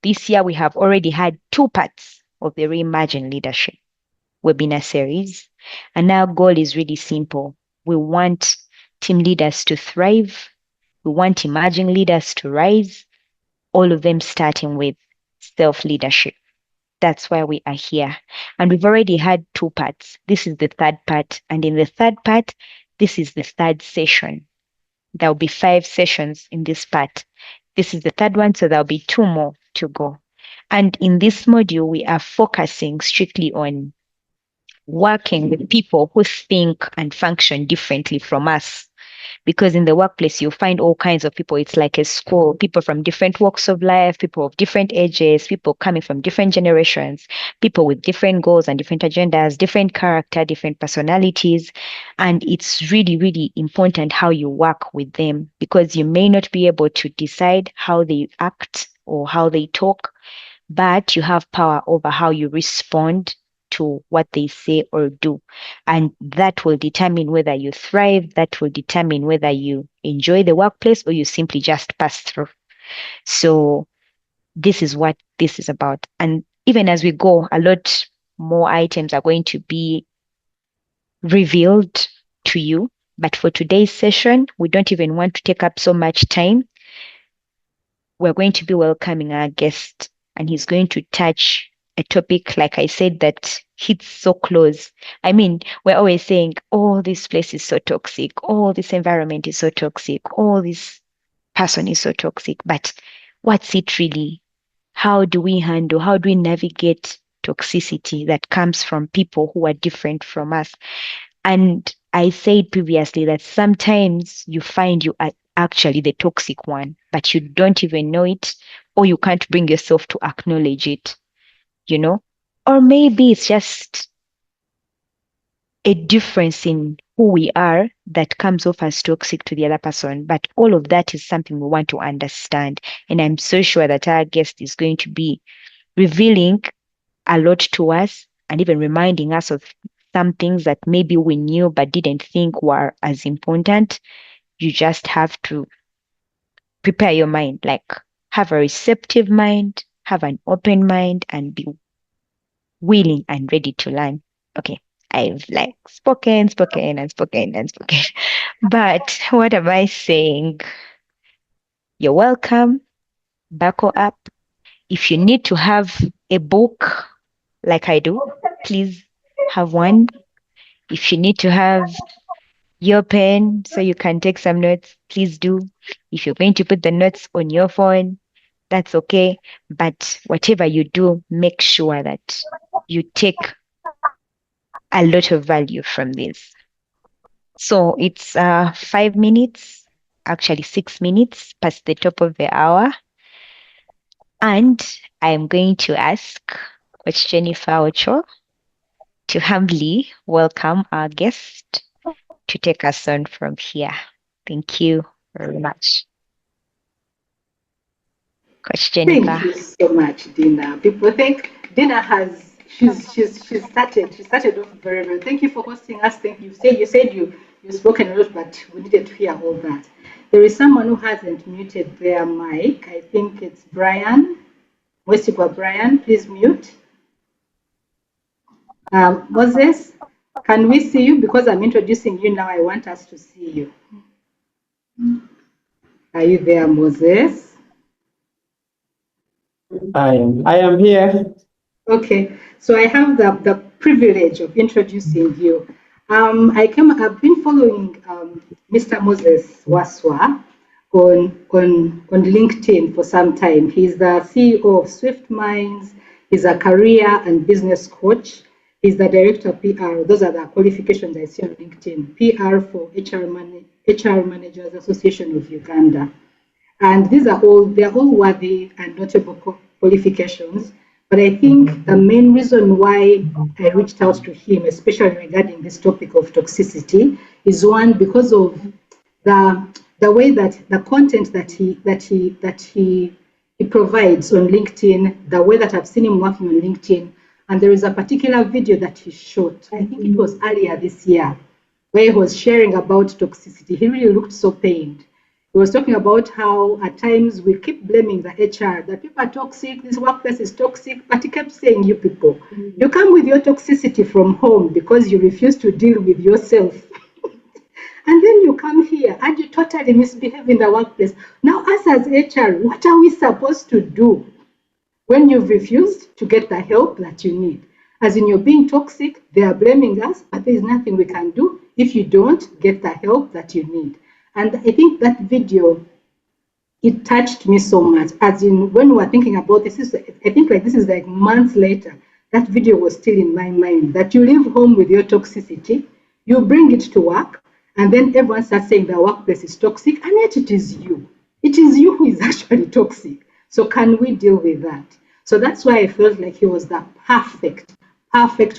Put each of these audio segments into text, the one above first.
this year we have already had 2 parts of the Reimagine Leadership webinar series. And our goal is really simple. We want team leaders to thrive. We want emerging leaders to rise, all of them starting with self-leadership. That's why we are here. And we've already had 2 parts. This is the 3rd part. And in the 3rd part, this is the 3rd session. There will be 5 sessions in this part. This is the 3rd one, so there'll be 2 more to go. And in this module, we are focusing strictly on working with people who think and function differently from us. Because in the workplace, you'll find all kinds of people. It's like a school, people from different walks of life, people of different ages, people coming from different generations, people with different goals and different agendas, different character, different personalities. And it's really, really important how you work with them, because you may not be able to decide how they act or how they talk, but you have power over how you respond to what they say or do. And that will determine whether you thrive, that will determine whether you enjoy the workplace or you simply just pass through. So this is what this is about. And even as we go, a lot more items are going to be revealed to you. But for today's session, we don't even want to take up so much time. We're going to be welcoming our guest, and he's going to touch a topic, like I said, that hits so close. I mean, we're always saying, oh, this place is so toxic. Oh, this environment is so toxic. Oh, this person is so toxic. But what's it really? How do we navigate toxicity that comes from people who are different from us? And I said previously that sometimes you find you are actually the toxic one, but you don't even know it, or you can't bring yourself to acknowledge it, you know? Or maybe it's just a difference in who we are that comes off as toxic to the other person. But all of that is something we want to understand. And I'm so sure that our guest is going to be revealing a lot to us and even reminding us of some things that maybe we knew but didn't think were as important. You just have to prepare your mind, like have a receptive mind, have an open mind, and be willing and ready to learn. Okay, I've like spoken. But what am I saying? You're welcome. Buckle up. If you need to have a book like I do, please have one. If you need to have your pen so you can take some notes, please do. If you're going to put the notes on your phone, that's okay. But whatever you do, make sure that you take a lot of value from this. So it's 5 minutes, actually 6 minutes past the top of the hour. And I'm going to ask Coach Jennifer Ocho to humbly welcome our guest to take us on from here. Thank you very much. Coach Jennifer. Thank you so much, Dina. People think Dina has she's started off very well. Thank you for hosting us. Thank you. You said you've spoken a lot, but we needed to hear all that. There is someone who hasn't muted their mic. I think it's Brian. Waswa Brian, please mute. Moses, can we see you? Because I'm introducing you now, I want us to see you. Are you there, Moses? I am here. Okay, so I have the privilege of introducing you. I've been following Mr. Moses Waswa on LinkedIn for some time. He's the CEO of Swift Minds. He's a career and business coach. He's the director of PR. Those are the qualifications I see on LinkedIn. PR for HR Managers Association of Uganda. And they're all worthy and notable qualifications. But I think the main reason why I reached out to him, especially regarding this topic of toxicity, is one, because of the way that the content that he provides on LinkedIn, the way that I've seen him working on LinkedIn. And there is a particular video that he shot, I think it was earlier this year, where he was sharing about toxicity. He really looked so pained. He was talking about how at times we keep blaming the HR, that people are toxic, this workplace is toxic, but he kept saying, you people, you come with your toxicity from home because you refuse to deal with yourself. And then you come here and you totally misbehave in the workplace. Now, us as HR, what are we supposed to do when you've refused to get the help that you need? As in, you're being toxic, they are blaming us, but there's nothing we can do if you don't get the help that you need. And I think that video, it touched me so much. As in, when we were thinking about this, I think like this is like months later, that video was still in my mind, that you leave home with your toxicity, you bring it to work, and then everyone starts saying the workplace is toxic, and yet it is you. It is you who is actually toxic. So can we deal with that? So that's why I felt like he was the perfect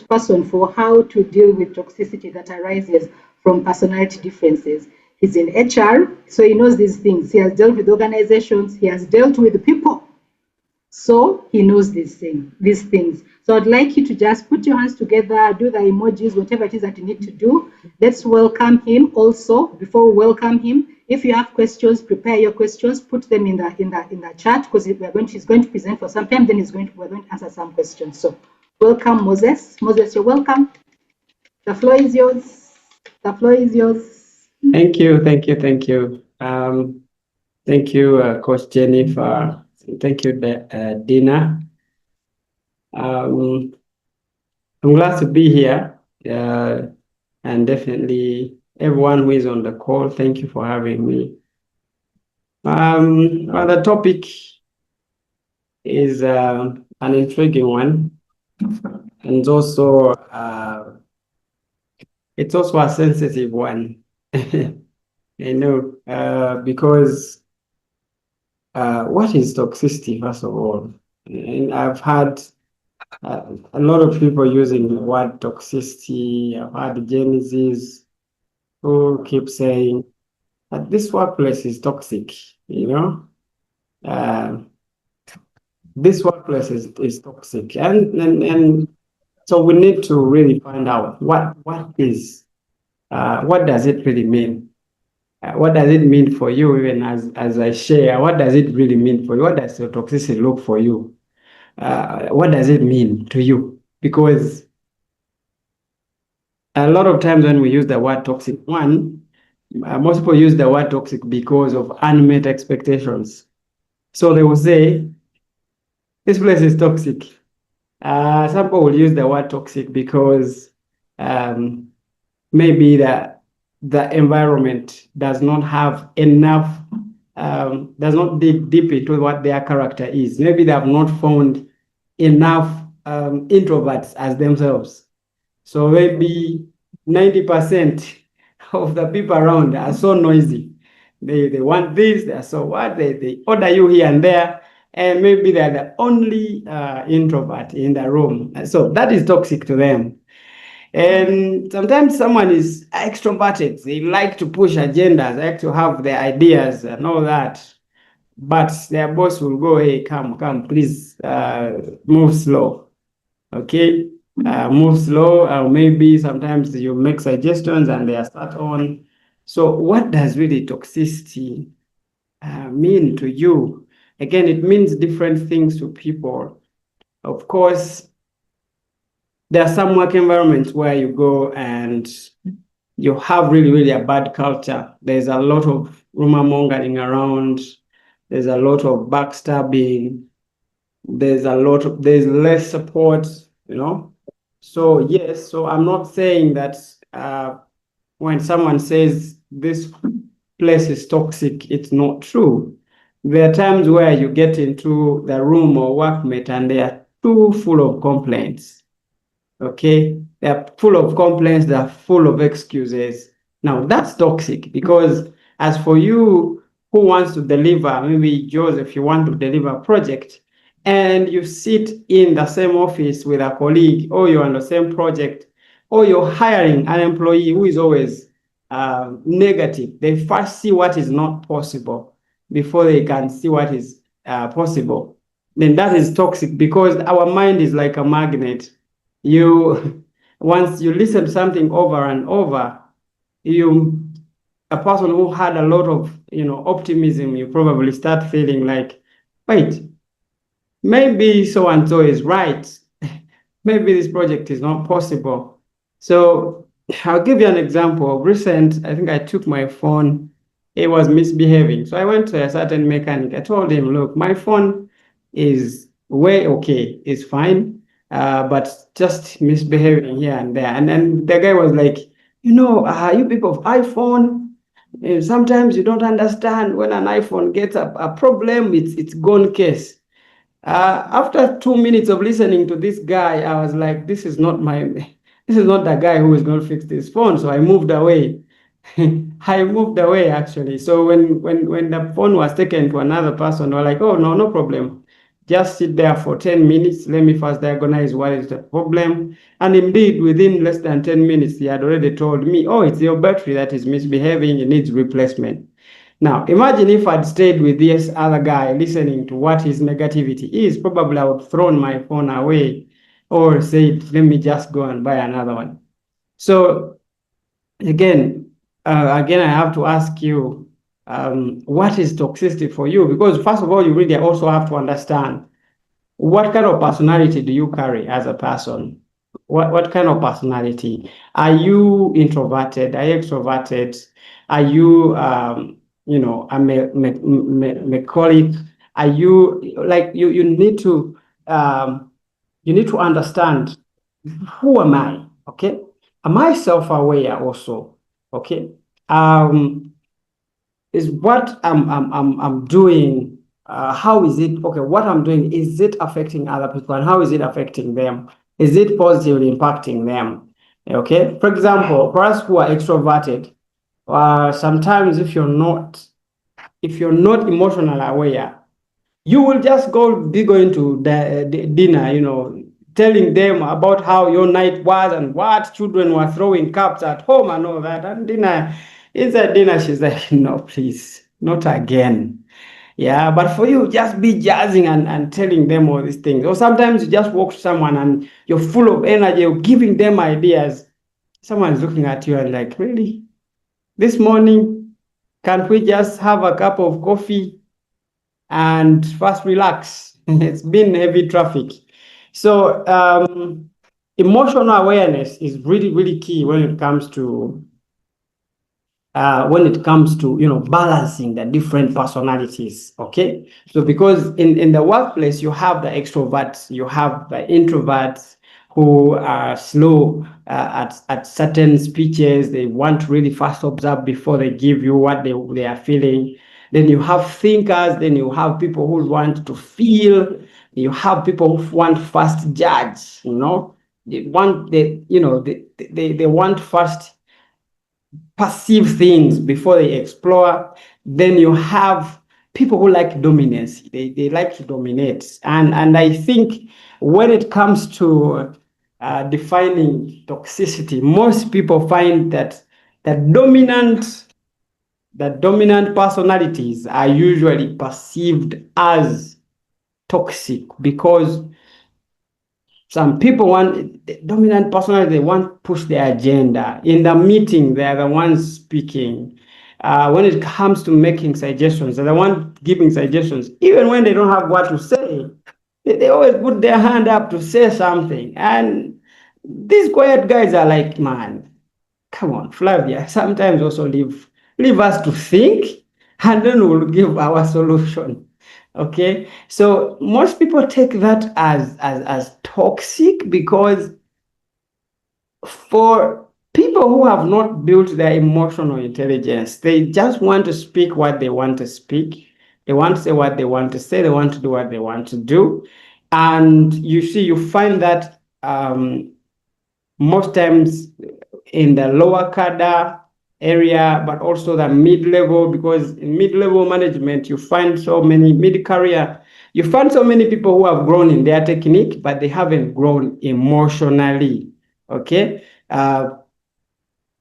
person for how to deal with toxicity that arises from personality differences. He's in HR, so he knows these things. He has dealt with organizations, he has dealt with people. So he knows these things. So I'd like you to just put your hands together, do the emojis, whatever it is that you need to do. Let's welcome him also. Before we welcome him, if you have questions, prepare your questions, put them in the chat, because he's going to present for some time, then we're going to answer some questions. So welcome, Moses. Moses, you're welcome. The floor is yours. The floor is yours. Thank you. Thank you, Coach Jennifer. Thank you, Dina. I'm glad to be here, and definitely everyone who is on the call, thank you for having me. Well, the topic is an intriguing one, and it's also a sensitive one. Because what is toxicity, first of all? And I've had a lot of people using the word toxicity. I've had Genesis who keep saying that this workplace is toxic, this workplace is toxic. And so we need to really find out what does it really mean? What does it mean for you? Even as I share, what does it really mean for you? What does the toxicity look for you? What does it mean to you? Because a lot of times when we use the word toxic, most people use the word toxic because of unmet expectations. So they will say, this place is toxic. Some people will use the word toxic because maybe the environment does not have enough, does not dig deep into what their character is. Maybe they have not found enough introverts as themselves. So maybe 90% of the people around are so noisy. They want this, they're so what, they order you here and there, and maybe they're the only introvert in the room. So that is toxic to them. And sometimes someone is extroverted. They like to push agendas, they like to have their ideas and all that. But their boss will go, hey, come, please move slow. Okay? Move slow. Or maybe sometimes you make suggestions and they start on. So what does really toxicity mean to you? Again, it means different things to people. Of course, there are some work environments where you go and you have really a bad culture. There's a lot of rumor mongering around. There's a lot of backstabbing. There's less support, So yes, so I'm not saying that when someone says this place is toxic, it's not true. There are times where you get into the room or workmate and they are too full of complaints. Okay, they're full of complaints, they're full of excuses. Now that's toxic, because as for you who wants to deliver, maybe Joseph, you want to deliver a project and you sit in the same office with a colleague, or you're on the same project, or you're hiring an employee who is always negative. They first see what is not possible before they can see what is possible. Then that is toxic, because our mind is like a magnet. Once you listen to something over and over, you a person who had a lot of, optimism, you probably start feeling like, wait, maybe so and so is right. Maybe this project is not possible. So I'll give you an example. Recent, I think I took my phone, it was misbehaving. So I went to a certain mechanic. I told him, look, my phone is way okay, it's fine, but just misbehaving here and there. And then the guy was like, you people of iPhone, sometimes you don't understand when an iPhone gets a problem, it's gone case. After 2 minutes of listening to this guy, I was like, this is not the guy who is going to fix this phone. So I moved away. I moved away actually. So when the phone was taken to another person, they were like, oh no, no problem. Just sit there for 10 minutes. Let me first diagnose what is the problem. And indeed, within less than 10 minutes, he had already told me, oh, it's your battery that is misbehaving. It needs replacement. Now, imagine if I'd stayed with this other guy listening to what his negativity is, probably I would thrown my phone away or said, let me just go and buy another one. So again, I have to ask you, what is toxicity for you? Because first of all, you really also have to understand what kind of personality do you carry as a person? What kind of personality? Are you introverted? Are you extroverted? Are you a mechanic? Are you like you need to understand, who am I? Okay. Am I self-aware also? Okay. Is what I'm doing, how is it, okay, what I'm doing, is it affecting other people, and how is it affecting them? Is it positively impacting them? Okay, for example, for us who are extroverted, sometimes if you're not emotionally aware, you will just be going to the dinner, telling them about how your night was and what children were throwing cups at home and all that. And inside dinner, she's like, no, please, not again. Yeah, but for you, just be jazzing and telling them all these things. Or sometimes you just walk to someone and you're full of energy, you're giving them ideas. Someone's looking at you and like, really? This morning, can't we just have a cup of coffee and first relax? It's been heavy traffic. So emotional awareness is really, really key when it comes to balancing the different personalities. Okay, so because in the workplace you have the extroverts, you have the introverts who are slow at certain speeches. They want to really fast observe before they give you what they are feeling. Then you have thinkers, then you have people who want to feel, you have people who want fast judge, they want they want fast perceive things before they explore. Then you have people who like dominance. They like to dominate. And I think when it comes to defining toxicity, most people find that the dominant personalities are usually perceived as toxic, because some people want dominant personality, they want to push their agenda. In the meeting, they are the ones speaking. When it comes to making suggestions, they're the ones giving suggestions. Even when they don't have what to say, they always put their hand up to say something. And these quiet guys are like, man, come on, Flavia, sometimes also leave us to think, and then we'll give our solution. Okay, so most people take that as toxic, because for people who have not built their emotional intelligence, they just want to speak what they want to speak. They want to say what they want to say. They want to do what they want to do. And you find that most times in the lower cadre area, but also the mid-level, because in mid-level management, you find so many mid-career, you find so many people who have grown in their technique, but they haven't grown emotionally. Okay.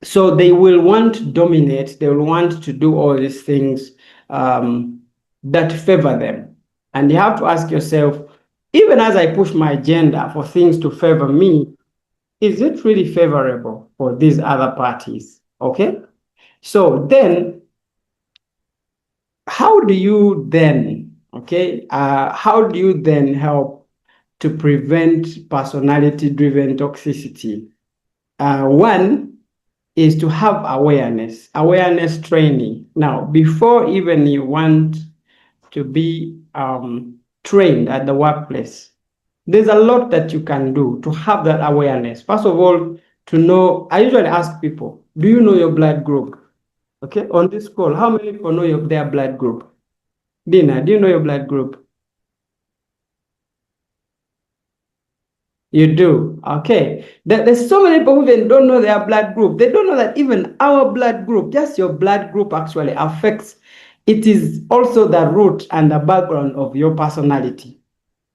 So they will want to dominate, they will want to do all these things that favor them. And you have to ask yourself, even as I push my agenda for things to favor me, is it really favorable for these other parties? Okay. So then, how do you then, how do you then help to prevent personality-driven toxicity? One is to have awareness training. Now, before even you want to be trained at the workplace, there's a lot that you can do to have that awareness. First of all, to know, I usually ask people, do you know your blood group? Okay, on this call, how many people know their blood group? Dina, do you know your blood group? You do. Okay. There's so many people who even don't know their blood group. They don't know that even our blood group, just your blood group actually affects, it is also the root and the background of your personality.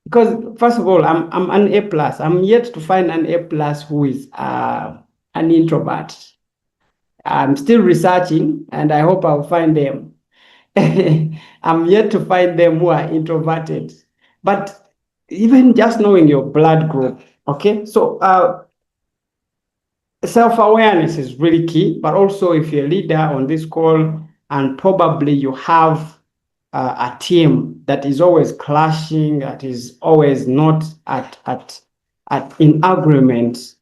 Because first of all, I'm an A plus. I'm yet to find an A plus who is an introvert. I'm still researching and I hope I'll find them. I'm yet to find them who are introverted. But even just knowing your blood group, okay? So self-awareness is really key, but also if you're a leader on this call and probably you have a team that is always clashing, that is always not in agreement,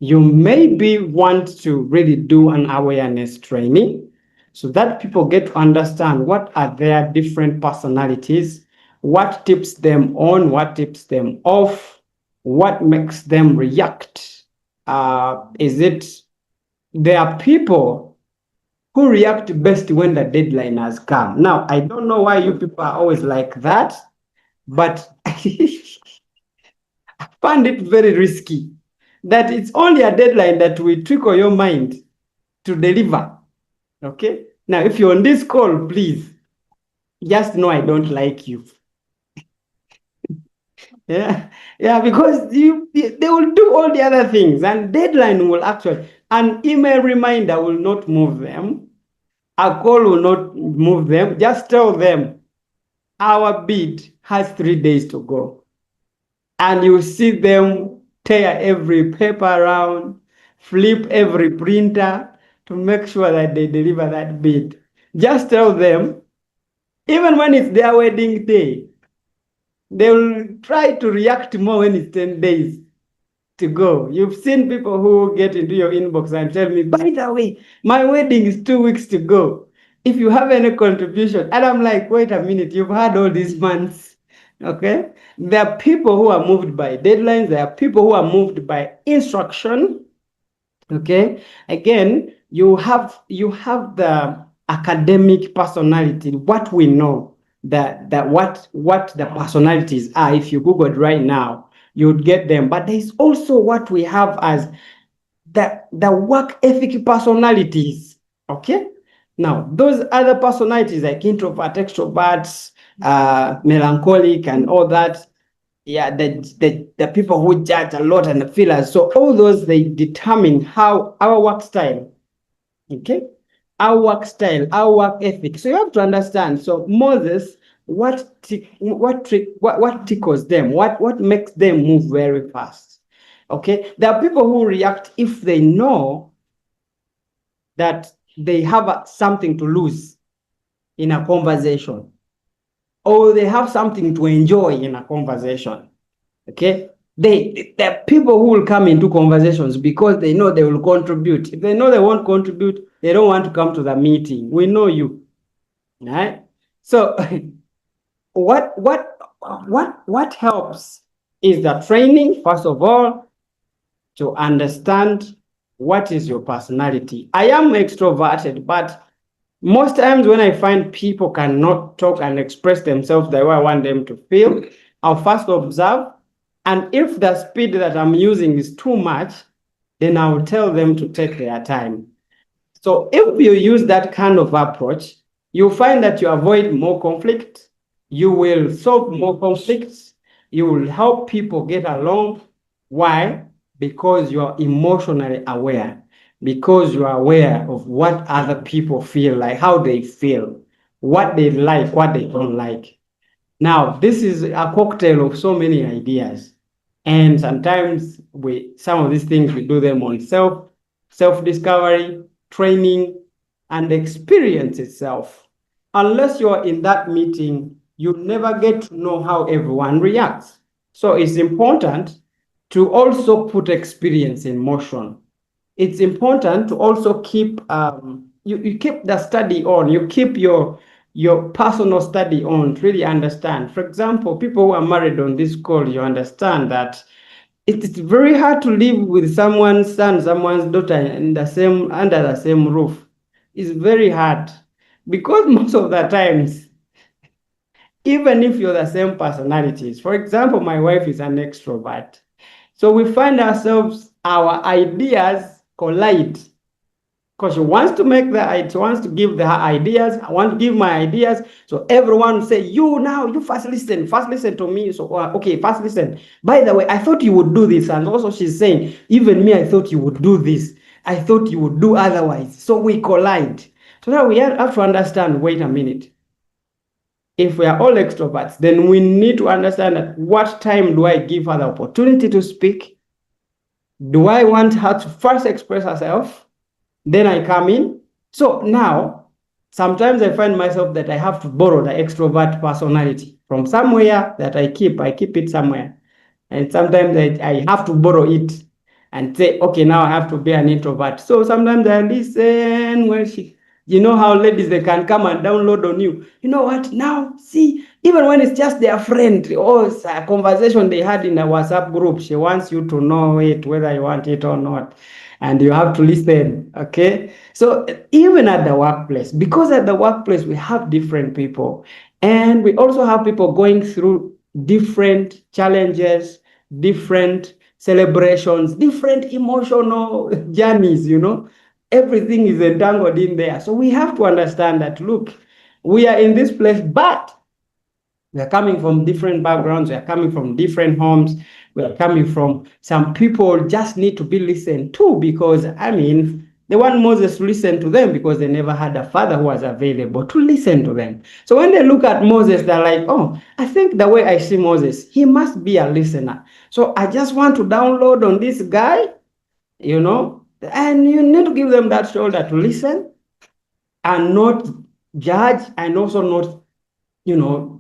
you maybe want to really do an awareness training so that people get to understand what are their different personalities, what tips them on, what tips them off, what makes them react. Is it there are people who react best when the deadline has come? Now, I don't know why you people are always like that, but I find it very risky that it's only a deadline that will trickle your mind to deliver. Okay? Now, if you're on this call, please just know I don't like you. Yeah, because they will do all the other things, and deadline will actually, an email reminder will not move them, a call will not move them. Just tell them our bid has 3 days to go, and you see them tear every paper around, flip every printer to make sure that they deliver that bid. Just tell them, even when it's their wedding day, they will try to react more when it's 10 days to go. You've seen people who get into your inbox and tell me, by the way, my wedding is 2 weeks to go. If you have any contribution, and I'm like, wait a minute, you've had all these months. Okay? There are people who are moved by deadlines, there are people who are moved by instruction. Okay? Again, you have the academic personality, what we know, that what the personalities are. If you Google it right now, you'd get them. But there's also what we have as the work ethic personalities. Okay? Now, those other personalities like introvert, extroverts, melancholic, and all that, yeah, the people who judge a lot and the feelers. So all those, they determine how our work style, okay? Our work style, our work ethic. So you have to understand. So Moses, what tickles them? What makes them move very fast? Okay, there are people who react if they know that they have something to lose in a conversation, or they have something to enjoy in a conversation. Okay, there are people who will come into conversations because they know they will contribute. If they know they won't contribute, they don't want to come to the meeting. We know you, right? So what helps is the training, first of all, to understand what is your personality. I am extroverted, but most times when I find people cannot talk and express themselves the way I want them to feel, I'll first observe. And if the speed that I'm using is too much, then I'll tell them to take their time. So if you use that kind of approach, you'll find that you avoid more conflict, you will solve more conflicts, you will help people get along. Why? Because you are emotionally aware, because you are aware of what other people feel like, how they feel, what they like, what they don't like. Now, this is a cocktail of so many ideas. And sometimes some of these things we do them on self-discovery, training, and experience itself. Unless you're in that meeting, you never get to know how everyone reacts. So it's important to also put experience in motion. It's important to also keep you keep the study on, you keep your personal study on to really understand. For example, people who are married on this call, you understand that it's very hard to live with someone's son, someone's daughter in the same under the same roof. It's very hard because most of the times, even if you're the same personalities, for example, my wife is an extrovert. So we find ourselves, our ideas collide because she wants to she wants to give her ideas. I want to give my ideas. So everyone say, you first listen to me. So, okay, first listen. By the way, I thought you would do this. And also she's saying, even me, I thought you would do this. I thought you would do otherwise. So we collide. So now we have to understand, wait a minute. If we are all extroverts, then we need to understand at what time do I give her the opportunity to speak? Do I want her to first express herself? Then I come in. So now, sometimes I find myself that I have to borrow the extrovert personality from somewhere that I keep it somewhere. And sometimes I have to borrow it and say, okay, now I have to be an introvert. So sometimes I listen when you know how ladies, they can come and download on you. You know what? Now, see, even when it's just their friend or a conversation they had in a WhatsApp group, she wants you to know it, whether you want it or not. And you have to listen, okay? So even at the workplace, because at the workplace, we have different people. And we also have people going through different challenges, different celebrations, different emotional journeys, everything is entangled in there. So we have to understand that, look, we are in this place, but we are coming from different backgrounds. We are coming from different homes. We are coming from some people just need to be listened to because, they want Moses to listen to them because they never had a father who was available to listen to them. So when they look at Moses, they're like, oh, I think the way I see Moses, he must be a listener. So I just want to download on this guy, and you need to give them that shoulder to listen and not judge and also not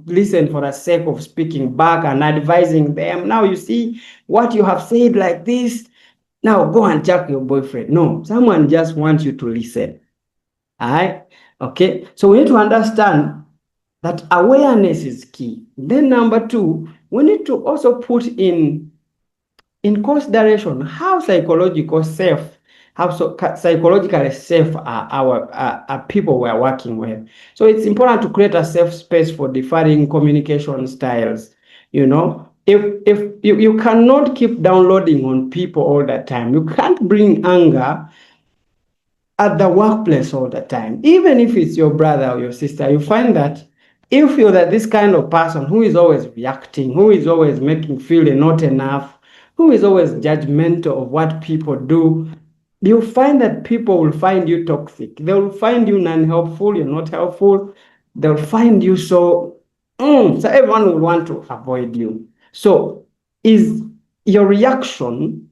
listen for the sake of speaking back and advising them. Now you see what you have said like this. Now go and check your boyfriend. No, someone just wants you to listen. All right? Okay. So we need to understand that awareness is key. Then number two, we need to also put in consideration how psychologically safe are our people we are working with. So it's important to create a safe space for differing communication styles. If you cannot keep downloading on people all the time, you can't bring anger at the workplace all the time. Even if it's your brother or your sister, you find that if you're this kind of person who is always reacting, who is always making feel not enough, who is always judgmental of what people do, you'll find that people will find you toxic. They will find you non-helpful, you're not helpful. They'll find you so everyone will want to avoid you. So is your reaction,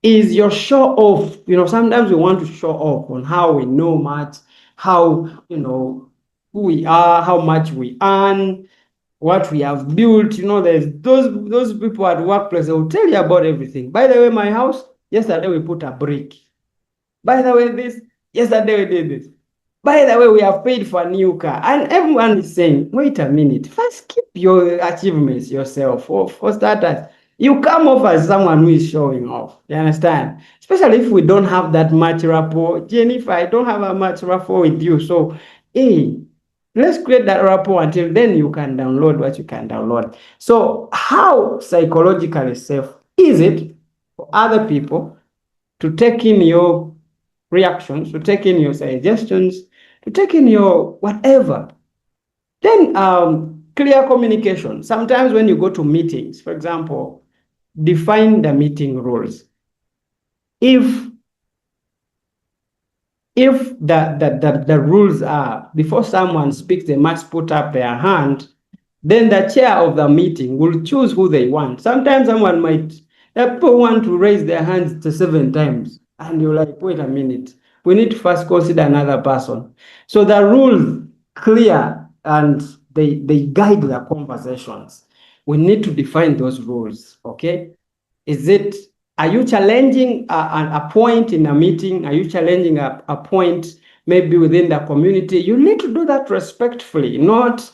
is your show off. Sometimes we want to show off on how we know much, how, who we are, how much we earn, what we have built. There's those people at workplace, they will tell you about everything. By the way, my house, yesterday we put a brick. By the way, yesterday we did this. By the way, we have paid for a new car. And everyone is saying, wait a minute, first keep your achievements yourself. For starters, you come off as someone who is showing off. You understand? Especially if we don't have that much rapport. Jennifer, I don't have a much rapport with you. So, hey, let's create that rapport until then you can download what you can download. So how psychologically safe is it for other people to take in your reactions, to take in your suggestions, to take in your whatever? Then clear communication. Sometimes when you go to meetings, for example, define the meeting rules. If the rules are, before someone speaks, they must put up their hand, then the chair of the meeting will choose who they want. Sometimes people want to raise their hands to 7 times, and you're like, wait a minute, we need to first consider another person. So the rules clear and they guide the conversations. We need to define those rules, okay? Are you challenging a point in a meeting? Are you challenging a point maybe within the community? You need to do that respectfully, not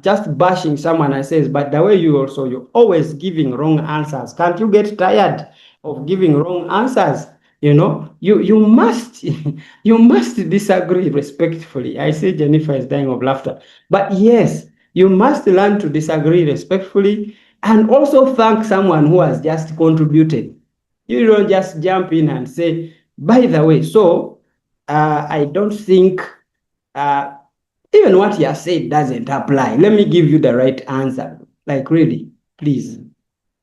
just bashing someone and says, but the way you're always giving wrong answers. Can't you get tired of giving wrong answers? You must you must disagree respectfully. I see Jennifer is dying of laughter. But yes, you must learn to disagree respectfully and also thank someone who has just contributed. You don't just jump in and say, by the way, I don't think even what you have said doesn't apply. Let me give you the right answer. Like, really, please.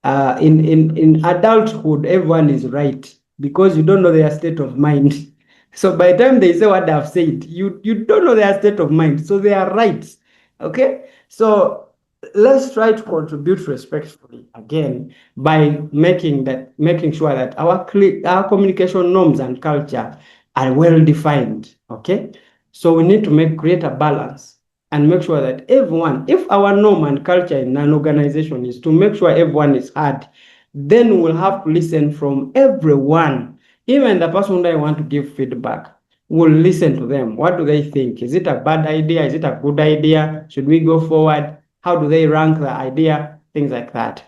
In adulthood, everyone is right because you don't know their state of mind. So by the time they say what I've said, you don't know their state of mind. So they are right. Okay? So let's try to contribute respectfully again by making sure that our communication norms and culture are well defined. Okay? So we need to create a balance and make sure that everyone, if our norm and culture in an organization is to make sure everyone is heard, then we'll have to listen from everyone. Even the person that want to give feedback, we'll listen to them. What do they think? Is it a bad idea? Is it a good idea? Should we go forward? How do they rank the idea? Things like that.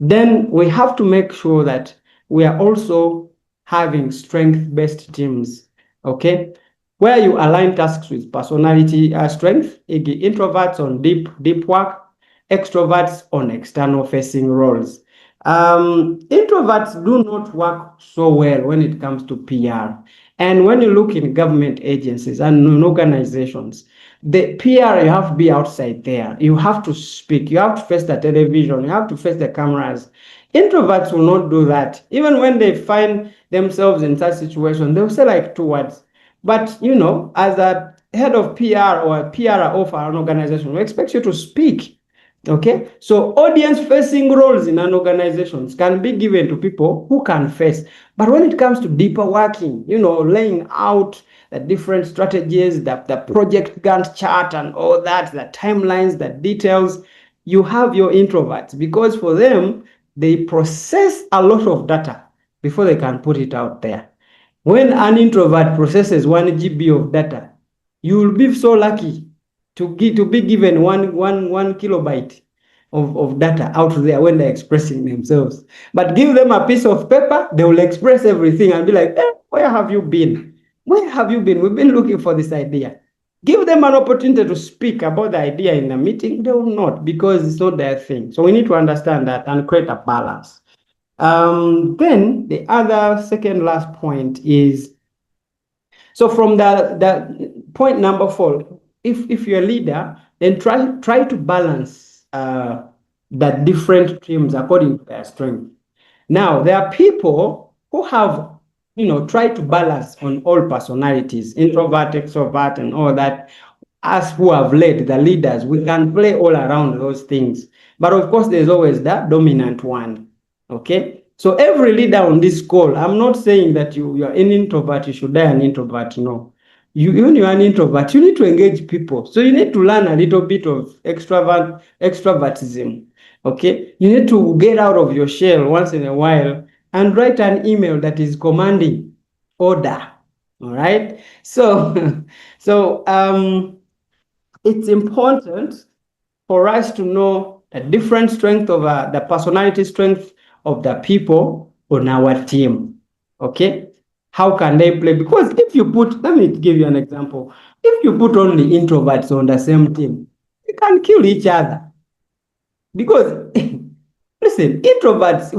Then we have to make sure that we are also having strength-based teams, okay? Where you align tasks with personality strength, e.g. introverts on deep work, extroverts on external facing roles. Introverts do not work so well when it comes to PR. And when you look in government agencies and in organizations, the PR, you have to be outside there. You have to speak. You have to face the television. You have to face the cameras. Introverts will not do that. Even when they find themselves in such situation, they'll say like 2 words. But, as a head of PR or a PR of an organization, we expect you to speak. Okay, so audience-facing roles in an organization can be given to people who can face. But when it comes to deeper working, laying out the different strategies, the project Gantt chart and all that, the timelines, the details, you have your introverts because for them, they process a lot of data before they can put it out there. When an introvert processes 1 GB of data, you will be so lucky to be given one kilobyte of data out there when they're expressing themselves. But give them a piece of paper, they will express everything and be like, where have you been? Where have you been? We've been looking for this idea. Give them an opportunity to speak about the idea in the meeting. They will not because it's not their thing. So we need to understand that and create a balance. Then the other second last point is, so from the point number 4, if you're a leader, then try to balance the different teams according to their strength. Now, there are people who have, tried to balance on all personalities, introvert, extrovert, and all that. Us who have led, the leaders, we can play all around those things. But of course, there's always that dominant one. Okay? So every leader on this call, I'm not saying that you're an introvert, you should die an introvert. No. When you're an introvert, you need to engage people. So you need to learn a little bit of extrovertism. Okay? You need to get out of your shell once in a while and write an email that is commanding order. All right? So, it's important for us to know the different strength of the personality strength of the people on our team. Okay? How can they play? Because let me give you an example. If you put only introverts on the same team, they can kill each other. Because, listen, introverts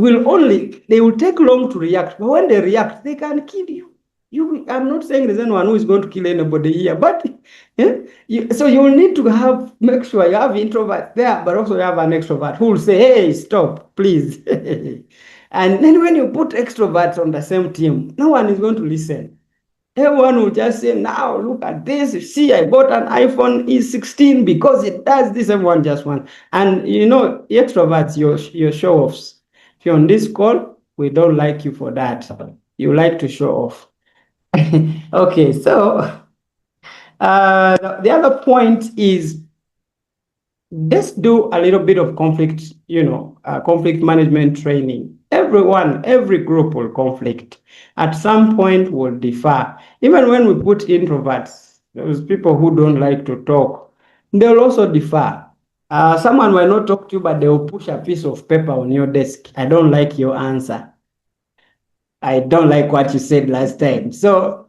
they will take long to react. But when they react, they can kill you. I'm not saying there's anyone who is going to kill anybody here, but so you will need to make sure you have introverts there, but also you have an extrovert who will say, hey, stop, please. And then when you put extroverts on the same team, no one is going to listen. Everyone will just say, now look at this. See, I bought an iPhone E16 because it does this. Everyone just wants. And extroverts, your show-offs. If you're on this call, we don't like you for that. You like to show off. Okay, so the other point is, let's do a little bit of conflict, conflict management training. Every group will conflict. At some point will differ. Even when we put introverts, those people who don't like to talk, they'll also differ. Someone will not talk to you, but they will push a piece of paper on your desk. I don't like your answer. I don't like what you said last time. So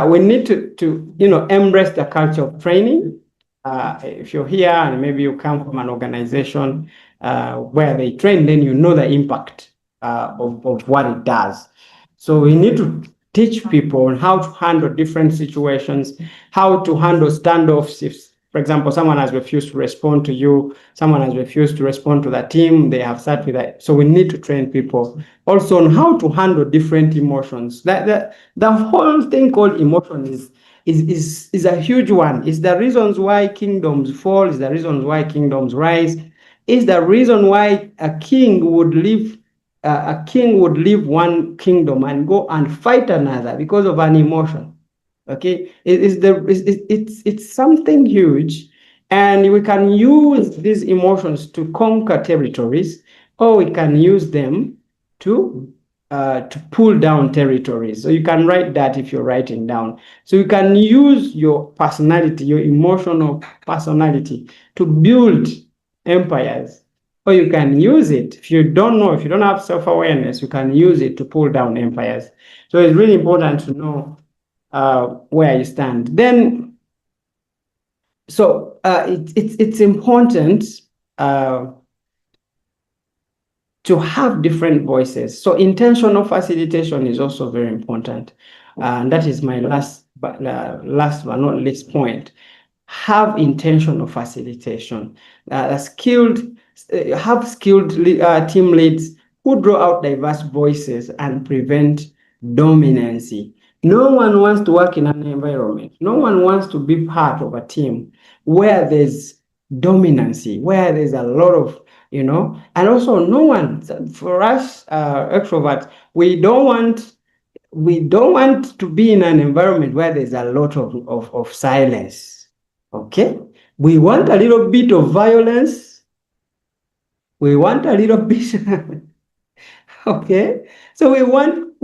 we need to embrace the culture of training. If you're here and maybe you come from an organization where they train, then you know the impact of what it does. So we need to teach people how to handle different situations, how to handle standoffs. If, for example, someone has refused to respond to you, someone has refused to respond to the team, they have sat with that. So we need to train people also on how to handle different emotions. The whole thing called emotion is a huge one. It's the reasons why kingdoms fall, it's the reasons why kingdoms rise, it's the reason why a king would leave one kingdom and go and fight another because of an emotion. Okay, it's something huge, and we can use these emotions to conquer territories, or we can use them to pull down territories. So you can write that if you're writing down. So you can use your personality, your emotional personality, to build empires, or you can use it, if you don't know, if you don't have self-awareness, you can use it to pull down empires. So it's really important to know where you stand. Then, so it's important to have different voices. So intentional facilitation is also very important. And that is my last but not least point. Have intentional facilitation. Have skilled team leads who draw out diverse voices and prevent dominancy. No one wants to work in an environment. No one wants to be part of a team where there's dominancy, where there's a lot of, and also no one, for us extroverts, we don't want to be in an environment where there's a lot of silence. Okay? We want a little bit of violence. We want a little bit okay? So we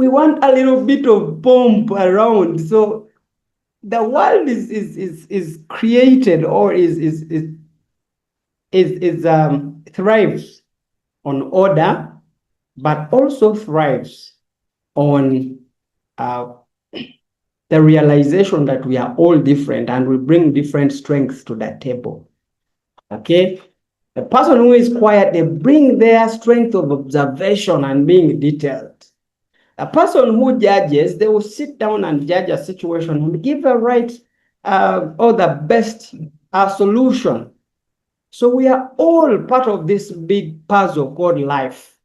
want a little bit of bomb around. So the world is created, or thrives on order, but also thrives on the realization that we are all different and we bring different strengths to that table. Okay? The person who is quiet, they bring their strength of observation and being detailed. A person who judges, they will sit down and judge a situation and give the right or the best solution. So we are all part of this big puzzle called life.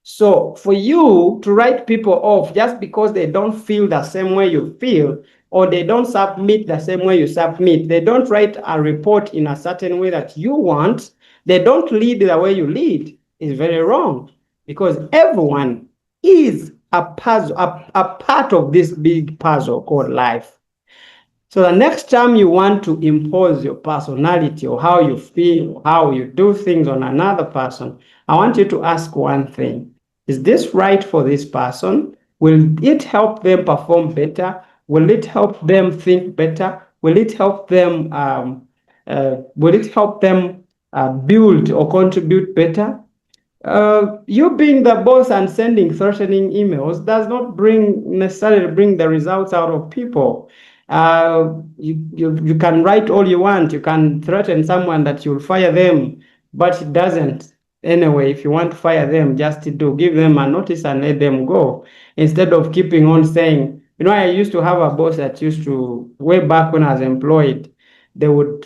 So for you to write people off just because they don't feel the same way you feel, or they don't submit the same way you submit, they don't write a report in a certain way that you want, they don't lead the way you lead, is very wrong, because everyone is a puzzle, a part of this big puzzle called life. So the next time you want to impose your personality or how you feel, how you do things on another person, I want you to ask one thing. Is this right for this person? Will it help them perform better? Will it help them think better? Will it help them build or contribute better? You being the boss and sending threatening emails does not necessarily bring the results out of people. You can write all you want, you can threaten someone that you'll fire them, but it doesn't. Anyway, if you want to fire them, just give them a notice and let them go, instead of keeping on saying, I used to have a boss that used to, way back when I was employed, they would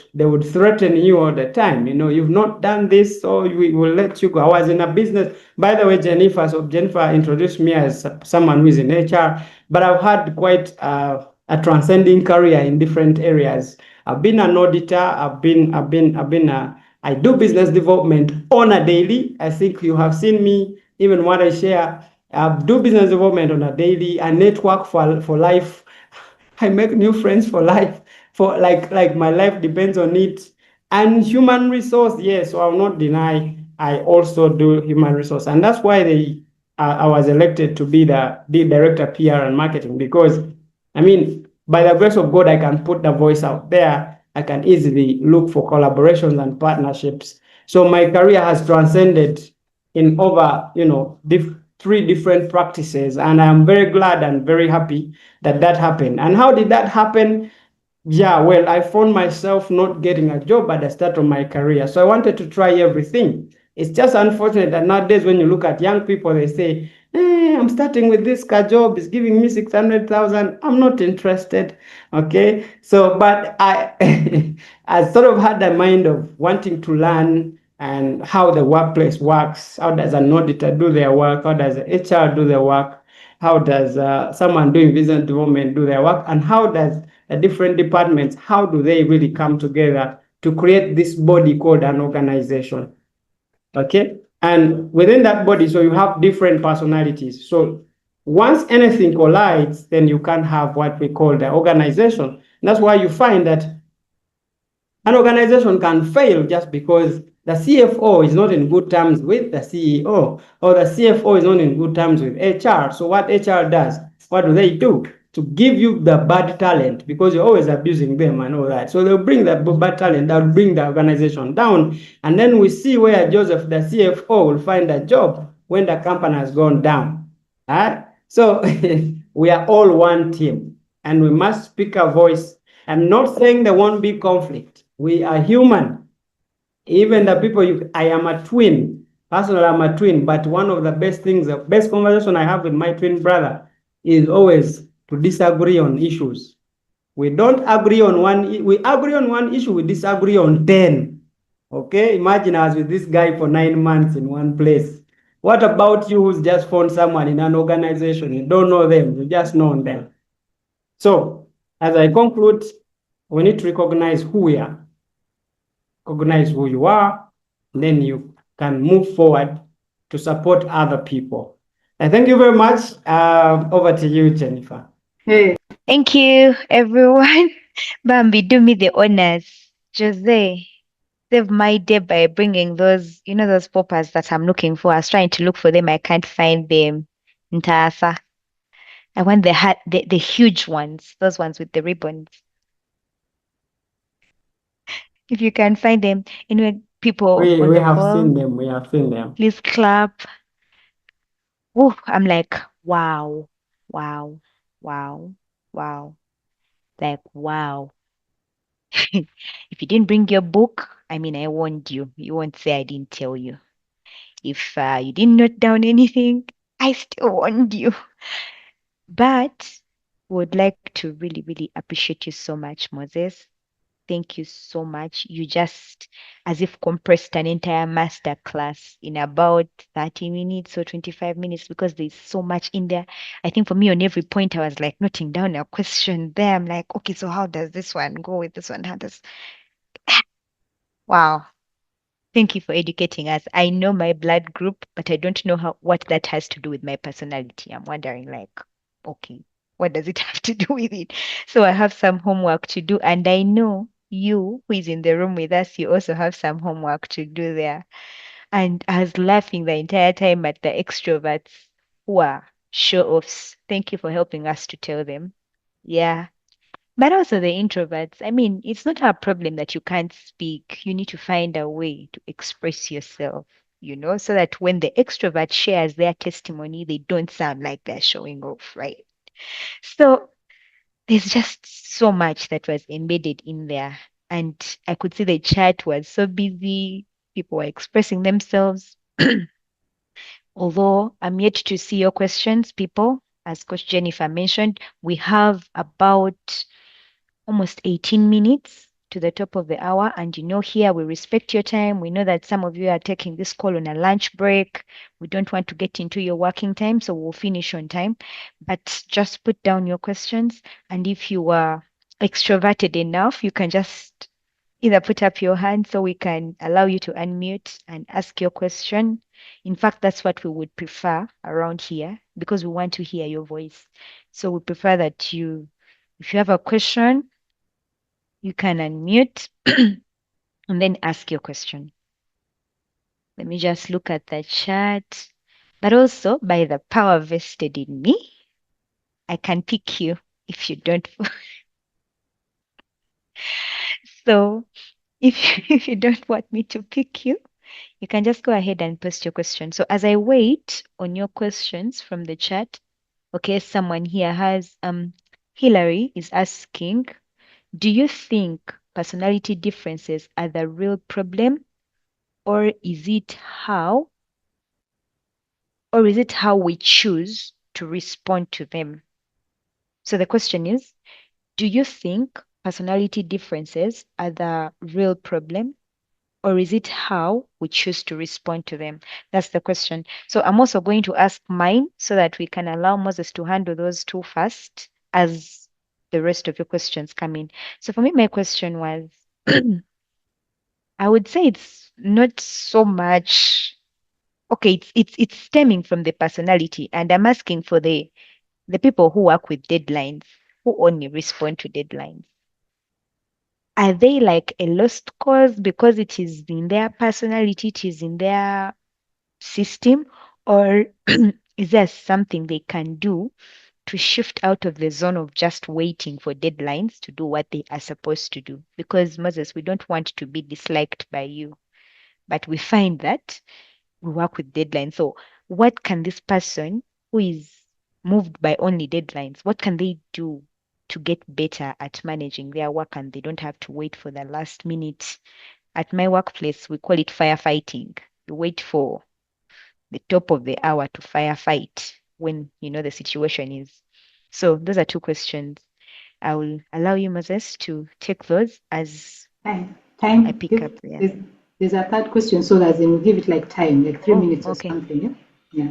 threaten you all the time. You've not done this, so we will let you go. I was in a business, by the way, Jennifer introduced me as someone who is in HR, but I've had quite a transcending career in different areas. I've been an auditor. I do business development on a daily. I think you have seen me, even what I share do business development on a daily. I network for life. I make new friends for life. For like my life depends on it. And human resource, yes, so I'll not deny I also do human resource, and that's why I was elected to be the director PR and marketing, because I mean, by the grace of God, I can put the voice out there. I can easily look for collaborations and partnerships. So my career has transcended in over, three different practices, and I'm very glad and very happy that happened. And how did that happen? Yeah, well, I found myself not getting a job at the start of my career. So I wanted to try everything. It's just unfortunate that nowadays, when you look at young people, they say, I'm starting with this car job, it's giving me 600,000. I'm not interested. Okay. So, but I sort of had a mind of wanting to learn and how the workplace works. How does an auditor do their work? How does the HR do their work? How does someone doing business development do their work? And how does the different departments, how do they really come together to create this body called an organization? Okay. And within that body, so you have different personalities. So once anything collides, then you can have what we call the organization. And that's why you find that an organization can fail just because the CFO is not in good terms with the CEO, or the CFO is not in good terms with HR. So what HR does, what do they do? To give you the bad talent, because you're always abusing them and all that. So they'll bring that bad talent, they'll bring the organization down. And then we see where Joseph, the CFO, will find a job when the company has gone down. All right? So we are all one team, and we must speak a voice. I'm not saying there won't be conflict. We are human. Even the people, I am a twin. Personally, I'm a twin, but one of the best things, the best conversation I have with my twin brother is always to disagree on issues. We don't agree on one, we agree on one issue, we disagree on 10. Okay, imagine I was with this guy for 9 months in one place. What about you who's just found someone in an organization? You don't know them, you just know them. So, as I conclude, we need to recognize who we are, recognize who you are, and then you can move forward to support other people. And thank you very much. Over to you, Jennifer. Hey, Thank you, everyone. Bambi, do me the honors. Jose, save my day by bringing those, those poppers that I'm looking for. I was trying to look for them. I can't find them. Ntasa. I want the huge ones, those ones with the ribbons. If you can find them, anyway, people We, on we the have call, seen them. We have seen them. please clap. Oh, I'm like, wow, wow, wow, wow. Like, wow. If you didn't bring your book, I mean, I warned you. You won't say I didn't tell you. If you didn't note down anything, I still warned you. But would like to really, really appreciate you so much, Moses. Thank you so much. You just as if compressed an entire master class in about 30 minutes or 25 minutes, because there's so much in there. I think for me, on every point, I was like noting down a question there. I'm like, okay, so how does this one go with this one? How does wow. Thank you for educating us. I know my blood group, but I don't know what that has to do with my personality. I'm wondering, like, okay, what does it have to do with it? So I have some homework to do, and I know you, who is in the room with us, you also have some homework to do there. And I was laughing the entire time at the extroverts who are show-offs. Thank you for helping us to tell them. Yeah. But also the introverts. I mean, it's not a problem that you can't speak. You need to find a way to express yourself, so that when the extrovert shares their testimony, they don't sound like they're showing off, right? So there's just so much that was embedded in there. And I could see the chat was so busy. People were expressing themselves. Although I'm yet to see your questions, people, as Coach Jennifer mentioned, we have about almost 18 minutes to the top of the hour. And here we respect your time. We know that some of you are taking this call on a lunch break. We don't want to get into your working time, so we'll finish on time. But just put down your questions. And if you are extroverted enough, you can just either put up your hand so we can allow you to unmute and ask your question. In fact, that's what we would prefer around here because we want to hear your voice. So we prefer that if you have a question, you can unmute and then ask your question. Let me just look at the chat. But also, by the power vested in me, I can pick you if you don't. So if you don't want me to pick you, you can just go ahead and post your question. So as I wait on your questions from the chat, okay, someone here has Hillary is asking, do you think personality differences are the real problem, or is it how we choose to respond to them? So the question is, do you think personality differences are the real problem, or is it how we choose to respond to them? That's the question. So I'm also going to ask mine so that we can allow Moses to handle those two first as the rest of your questions come in. So for me, my question was, I would say it's not so much, okay, it's stemming from the personality, and I'm asking for the people who work with deadlines, who only respond to deadlines. Are they like a lost cause because it is in their personality, it is in their system, or is there something they can do to shift out of the zone of just waiting for deadlines to do what they are supposed to do? Because, Moses, we don't want to be disliked by you, but we find that we work with deadlines. So, what can this person who is moved by only deadlines, what can they do to get better at managing their work and they don't have to wait for the last minute? At my workplace, we call it firefighting. You wait for the top of the hour to firefight when you know the situation is. So those are two questions. I will allow you, Moses, to take those as I pick up there. There's a third question, so as in we'll give it like time, like 3 minutes or okay. something. Yeah.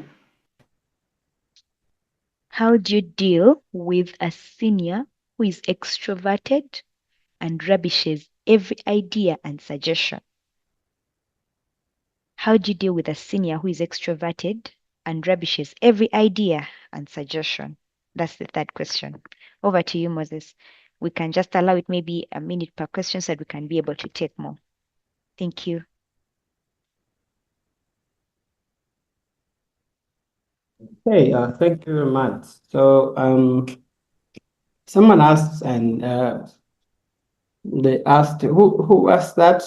How do you deal with a senior who is extroverted and rubbishes every idea and suggestion? How do you deal with a senior who is extroverted and rubbishes every idea and suggestion? That's the third question. Over to you, Moses. We can just allow it maybe a minute per question so that we can be able to take more. Thank you. Hey, thank you very much. So, someone asked, and they asked, who asked that?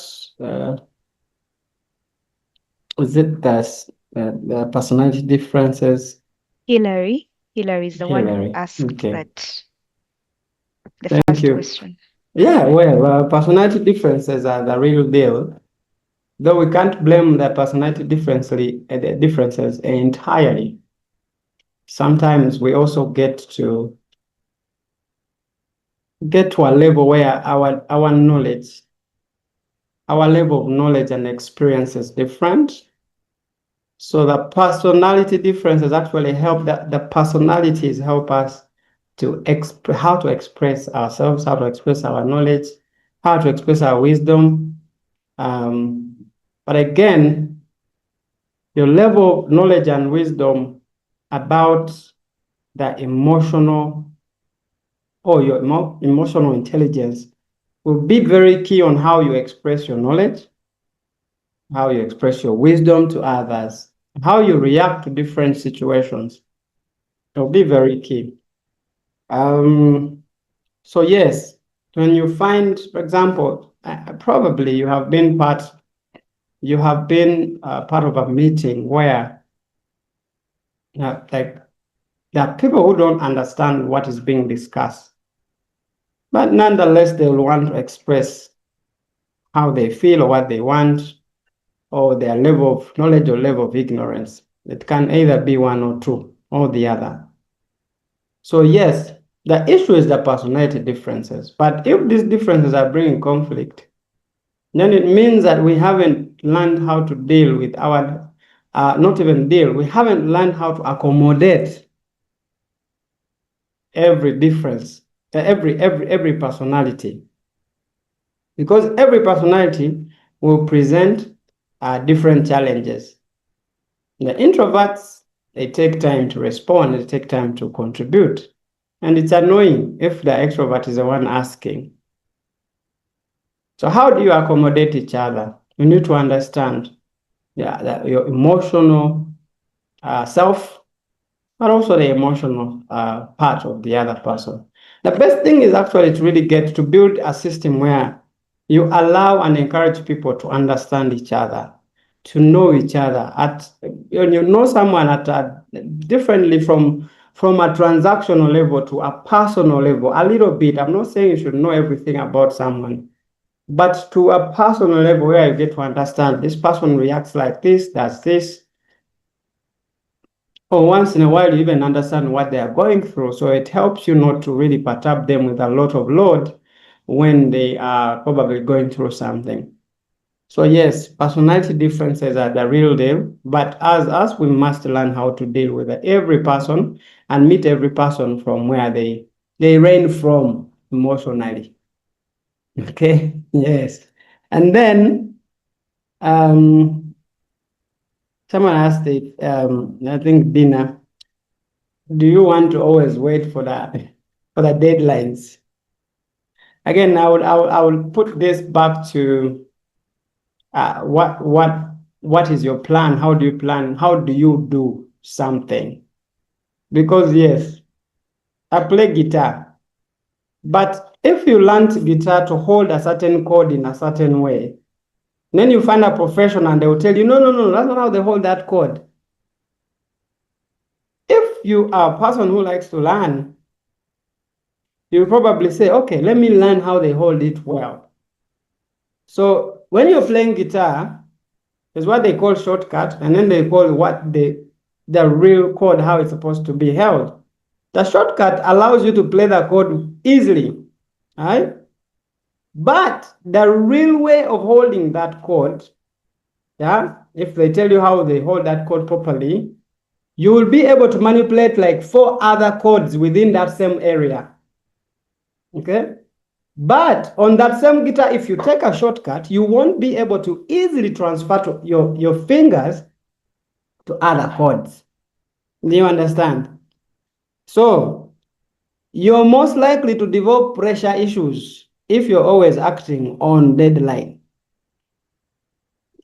Is it the personality differences? Hillary is the one who Hillary. asked Okay. that. The Thank first you. question. Yeah, well, personality differences are the real deal, though we can't blame the personality differences entirely. Sometimes we also get to a level where our knowledge, our level of knowledge and experience is different. So the personality differences actually help, the personalities help us to how to express ourselves, how to express our knowledge, how to express our wisdom. But again, your level of knowledge and wisdom about the emotional, or your emotional intelligence will be very key on how you express your knowledge, how you express your wisdom to others, how you react to different situations. It will be very key. So yes, when you find, for example, probably you have been part of a meeting where like there are people who don't understand what is being discussed, but nonetheless they will want to express how they feel or what they want, or their level of knowledge or level of ignorance. It can either be one or two or the other. So yes, the issue is the personality differences. But if these differences are bringing conflict, then it means that we haven't learned how to deal with our, not even deal, we haven't learned how to accommodate every difference, every personality. Because every personality will present different challenges. The introverts, they take time to respond, they take time to contribute. And it's annoying if the extrovert is the one asking. So how do you accommodate each other? You need to understand your emotional self, but also the emotional part of the other person. The best thing is actually to really get to build a system where you allow and encourage people to understand each other, to know each other. When you know someone differently from a transactional level to a personal level, a little bit. I'm not saying you should know everything about someone, but to a personal level where you get to understand this person reacts like this, does this. Or once in a while, you even understand what they are going through. So it helps you not to really perturb them with a lot of load when they are probably going through something. So yes, personality differences are the real deal, but as us, we must learn how to deal with every person and meet every person from where they reign from emotionally. Okay, yes. And then someone asked it, I think Dina, do you want to always wait for the deadlines? Again, I would put this back to what is your plan? How do you plan? How do you do something? Because yes, I play guitar, but if you learn guitar to hold a certain chord in a certain way, then you find a professional and they will tell you, no, that's not how they hold that chord. If you are a person who likes to learn, you'll probably say, okay, let me learn how they hold it well. So when you're playing guitar, there's what they call shortcut, and then they call what the real chord, how it's supposed to be held. The shortcut allows you to play the chord easily, right? But the real way of holding that chord, yeah, if they tell you how they hold that chord properly, you will be able to manipulate like 4 other chords within that same area. Okay? But on that same guitar, if you take a shortcut, you won't be able to easily transfer to your fingers to other chords. Do you understand? So you're most likely to develop pressure issues if you're always acting on deadline.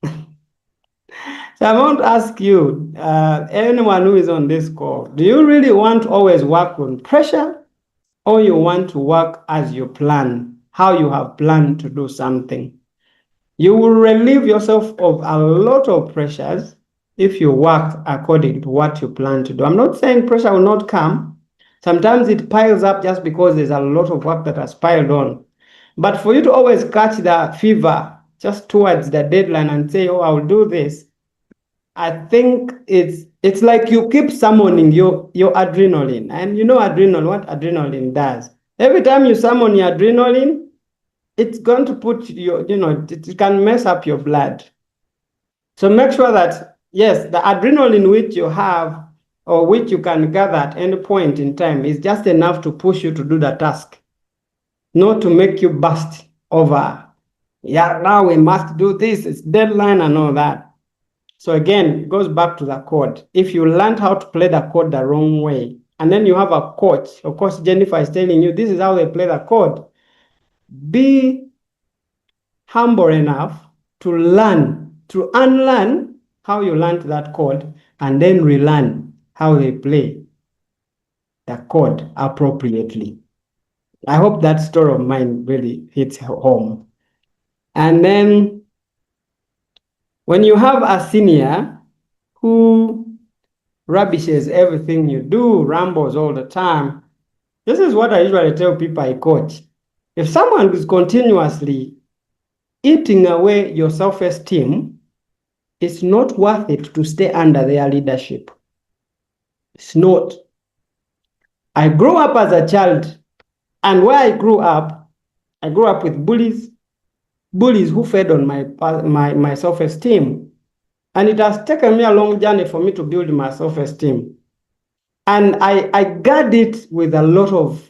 So I want to ask you, anyone who is on this call, do you really want to always work on pressure, or you want to work as you plan, how you have planned to do something? You will relieve yourself of a lot of pressures if you work according to what you plan to do. I'm not saying pressure will not come. Sometimes it piles up just because there's a lot of work that has piled on. But for you to always catch the fever just towards the deadline and say, oh, I'll do this, I think it's like you keep summoning your adrenaline. And you know adrenaline, what adrenaline does. Every time you summon your adrenaline, it's going to put it can mess up your blood. So make sure that, yes, the adrenaline which you have or which you can gather at any point in time is just enough to push you to do the task, not to make you burst over. Yeah, now we must do this, it's deadline and all that. So again, it goes back to the chord. If you learned how to play the chord the wrong way, and then you have a coach, of course, Jennifer is telling you this is how they play the chord, be humble enough to learn, to unlearn how you learned that chord, and then relearn how they play the chord appropriately. I hope that story of mine really hits home. And then when you have a senior who rubbishes everything you do, rambles all the time, this is what I usually tell people I coach. If someone is continuously eating away your self-esteem, it's not worth it to stay under their leadership. It's not. I grew up as a child, and where I grew up with bullies who fed on my self-esteem. And it has taken me a long journey for me to build my self-esteem. And I guard it with a lot of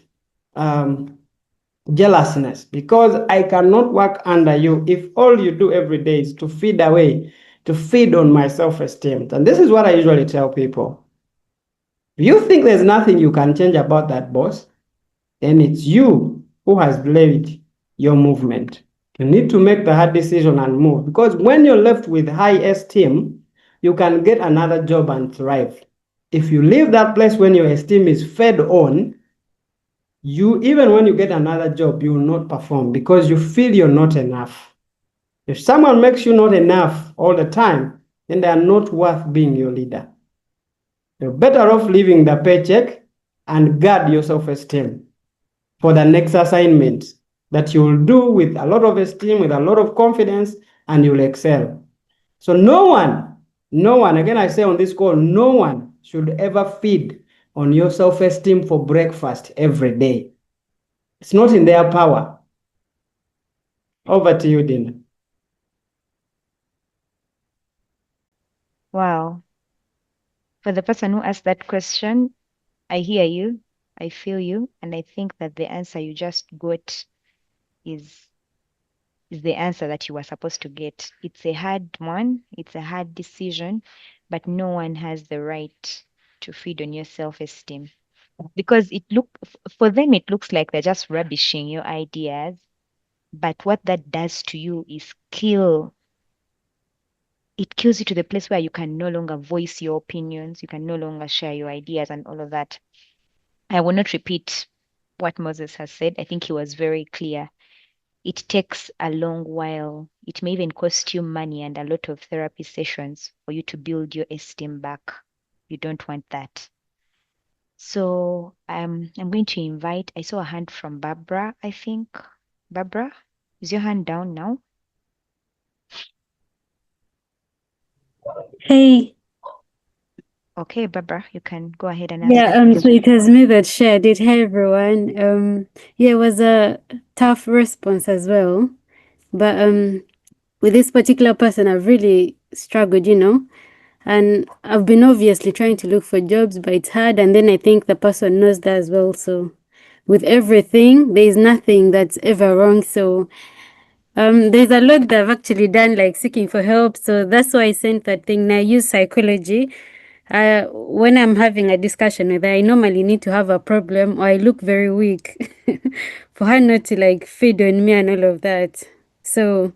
jealousness, because I cannot work under you if all you do every day is to feed away to feed on my self-esteem. And this is what I usually tell people. If you think there's nothing you can change about that boss, then it's you who has delayed your movement. You need to make the hard decision and move, because when you're left with high esteem, you can get another job and thrive. If you leave that place when your esteem is fed on, even when you get another job, you will not perform because you feel you're not enough. If someone makes you not enough all the time, then they are not worth being your leader. You're better off leaving the paycheck and guard your self-esteem for the next assignment that you will do with a lot of esteem, with a lot of confidence, and you'll excel. So no one, again I say on this call, no one should ever feed on your self-esteem for breakfast every day. It's not in their power. Over to you, Dina. Wow. For the person who asked that question, I hear you, I feel you, and I think that the answer you just got is the answer that you were supposed to get. It's a hard one, it's a hard decision, but no one has the right to feed on your self-esteem. Because for them it looks like they're just rubbishing your ideas, but what that does to you is it kills you to the place where you can no longer voice your opinions, you can no longer share your ideas and all of that. I will not repeat what Moses has said. I think he was very clear. It takes a long while. It may even cost you money and a lot of therapy sessions for you to build your esteem back. You don't want that. So I'm going to invite, I saw a hand from Barbara, I think. Barbara, is your hand down now? Hey. Okay, Barbara, you can go ahead and ask. Yeah, so it was me that shared it. Hey everyone. Yeah, it was a tough response as well. But with this particular person I've really struggled, and I've been obviously trying to look for jobs, but it's hard, and then I think the person knows that as well. So with everything, there's nothing that's ever wrong. So there's a lot that I've actually done, like seeking for help. So that's why I sent that thing. Now I use psychology. When I'm having a discussion with her, I normally need to have a problem or I look very weak for her not to like feed on me and all of that. So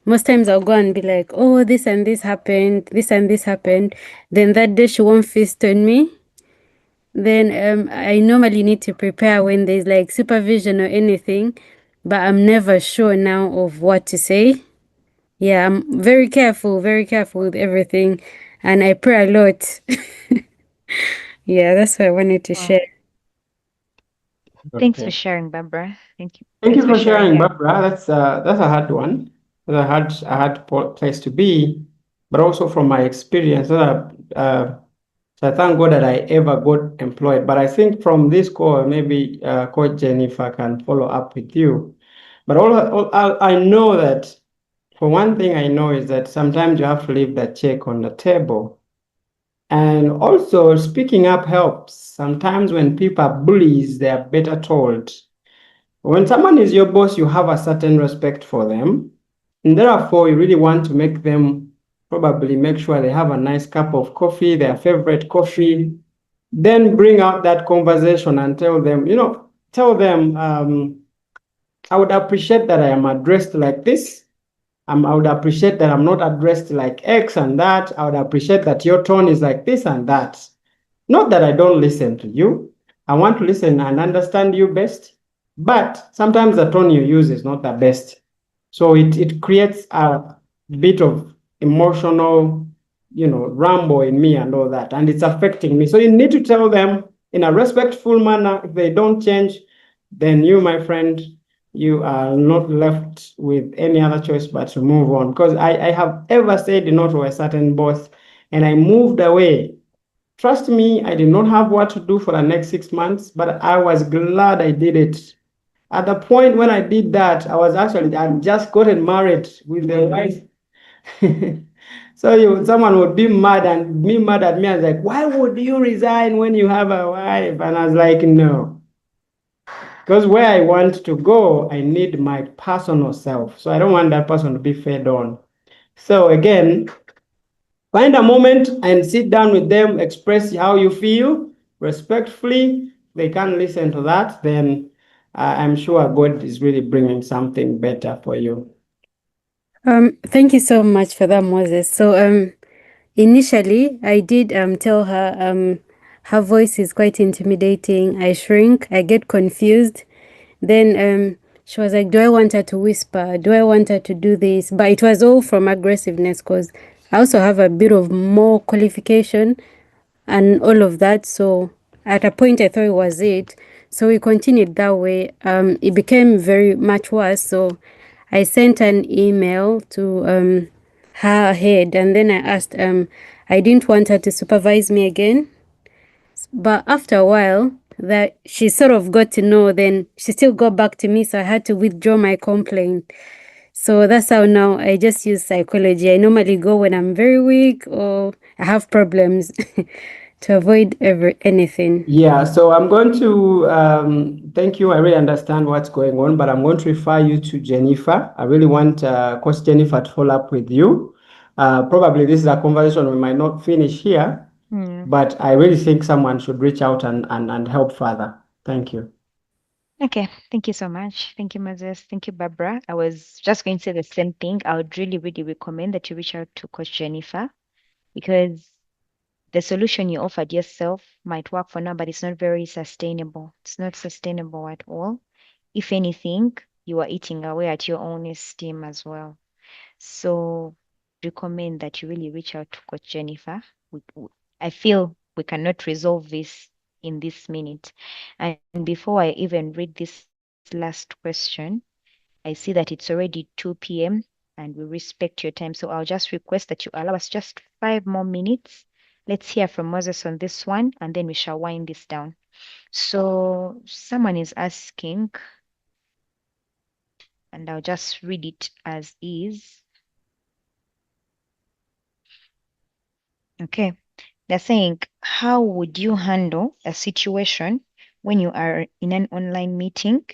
most times I'll go and be like, oh, this and this happened, this and this happened. Then that day she won't feast on me. Then I normally need to prepare when there's like supervision or anything, but I'm never sure now of what to say. Yeah, I'm very careful with everything, and I pray a lot. Yeah, that's what I wanted to share. Thanks for sharing, Barbara. Thank you. Thank you Thanks for sharing, yeah. Barbara. That's a hard one. That's a hard place to be, but also from my experience, so I thank God that I ever got employed. But I think from this call, maybe Coach Jennifer can follow up with you. But I know that, for one thing I know is that sometimes you have to leave that check on the table. And also speaking up helps. Sometimes when people are bullies, they are better told. When someone is your boss, you have a certain respect for them. And therefore, you really want to make them probably make sure they have a nice cup of coffee, their favorite coffee. Then bring out that conversation and tell them, I would appreciate that I am addressed like this. I would appreciate that I'm not addressed like X and that. I would appreciate that your tone is like this and that. Not that I don't listen to you. I want to listen and understand you best. But sometimes the tone you use is not the best. So it creates a bit of emotional, rumble in me and all that. And it's affecting me. So you need to tell them in a respectful manner. If they don't change, then you, my friend, you are not left with any other choice but to move on. Because I have ever said no to a certain boss and I moved away. Trust me, I did not have what to do for the next 6 months, but I was glad I did it. At the point when I did that, I just gotten married with the wife. So someone would be mad and me mad at me. I was like, why would you resign when you have a wife? And I was like, no. Because where I want to go, I need my personal self. So I don't want that person to be fed on. So again, Find a moment and sit down with them, express how you feel respectfully. They can listen to that, then I'm sure God is really bringing something better for you. Thank you so much for that, Moses. So initially I did tell her her voice is quite intimidating. I shrink, I get confused. Then she was like, do I want her to whisper? Do I want her to do this? But it was all from aggressiveness, because I also have a bit of more qualification and all of that. So at a point I thought it was it. So we continued that way. It became very much worse. So I sent an email to her head, and then I asked, I didn't want her to supervise me again. But after a while, that she sort of got to know, then she still got back to me, so I had to withdraw my complaint. So that's how now I just use psychology. I normally go when I'm very weak or I have problems to avoid anything. Yeah, so I'm going to thank you. I really understand what's going on, but I'm going to refer you to Jennifer. I really want Coach Jennifer to follow up with you. Probably this is a conversation we might not finish here, but I really think someone should reach out and help further. Thank you. Okay, thank you so much. Thank you, Moses. Thank you, Barbara. I was just going to say the same thing. I would really, really recommend that you reach out to Coach Jennifer, because the solution you offered yourself might work for now, but it's not very sustainable. It's not sustainable at all. If anything, you are eating away at your own esteem as well. So recommend that you really reach out to Coach Jennifer. I feel we cannot resolve this in this minute. And before I even read this last question, I see that it's already 2 p.m. and we respect your time. So I'll just request that you allow us just 5 more minutes. Let's hear from Moses on this one, and then we shall wind this down. So someone is asking, and I'll just read it as is. Okay. They're saying, how would you handle a situation when you are in an online meeting